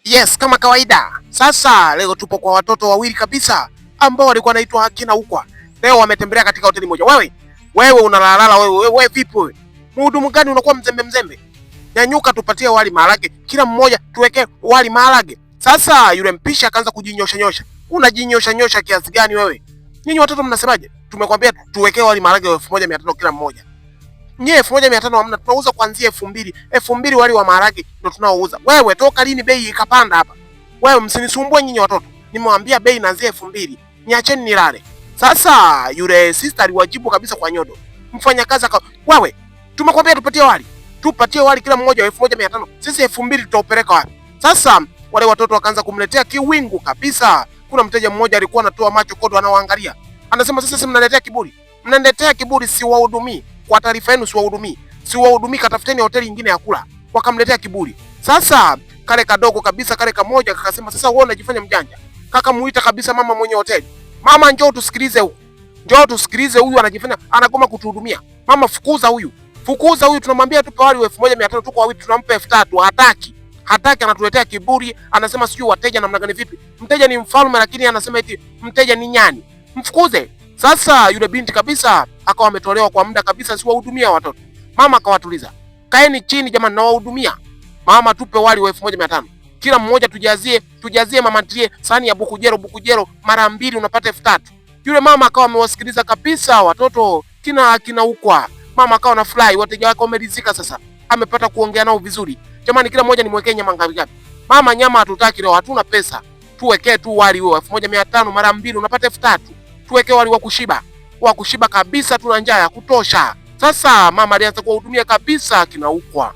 Yes, kama kawaida. Sasa leo tupo kwa watoto wawili kabisa ambao walikuwa wanaitwa Haki na Ukwa. Leo wametembelea katika hoteli moja. Wewe unalalala wewe vipi wewe? Mhudumu gani unakuwa mzembe mzembe? Nyanyuka tupatie wali maharage. Kila mmoja tuweke wali maharage. Sasa yule mpisha akaanza kujinyosha nyosha. Unajinyosha nyosha kiasi gani wewe? Nyinyi watoto mnasemaje? Tumekwambia tuwekee wali maharage 1500 kila mmoja. Nye 1500 hamna, tunauza kuanzia 2000. 2000 wali wa maharage ndio tunaouza. Wewe toka lini bei ikapanda hapa? Wewe msinisumbue nyinyi watoto. Nimewambia bei inaanzia 2000. Niacheni nilale. Sasa yule sister aliwajibu kabisa kwa nyodo. Mfanyakazi wewe, tumekwambia tupatie wali. Tupatie wali kila mmoja wa 1500. Sisi 2000 tutaupeleka wapi? Sasa wale watoto wakaanza kumletea kiwingu kabisa. Kuna mteja mmoja alikuwa anatoa macho kodo anaoangalia. Anasema sasa si mnaletea kiburi. Mnaniletea kiburi, si wahudumii. Kwa taarifa yenu si wahudumii, katafuteni hoteli nyingine ya kula. Wakamletea kiburi. Sasa kale kadogo kabisa kale kamoja kakasema sasa wewe unajifanya mjanja. Kaka muita kabisa mama mwenye hoteli. Mama njoo tusikilize huyu. Njoo tusikilize huyu anajifanya anagoma kutuhudumia. Mama fukuza huyu. Fukuza huyu, tunamwambia tupe wali 1500 tuko wawili tunampa 3000. Hataki. Hataki, anatuletea kiburi, anasema sijui wateja namna gani vipi. Mteja ni mfalme lakini anasema eti mteja ni nyani. Mfukuze. Sasa yule binti kabisa akawa ametolewa kwa muda kabisa, si wahudumia watoto. Mama akawatuliza. Kaeni chini jamani, nawahudumia. Mama tupe wali wa 1500. Kila mmoja tujazie mama ntilie sahani ya bukujero mara 2 unapata 3000. Yule mama akawa amewasikiliza kabisa watoto kina Ukwa. Mama akawa na fly, wateja wake wameridhika sasa. Amepata kuongea nao vizuri. Jamani kila mmoja nimwekee nyama ngapi? Mama nyama hatutaki leo, hatuna pesa. Tuwekee tu wali huo 1500 mara 2 unapata 3000. Tuweke wali wa kushiba kabisa, tuna njaa ya kutosha. Sasa mama alianza kuwahudumia kabisa kina Ukwa.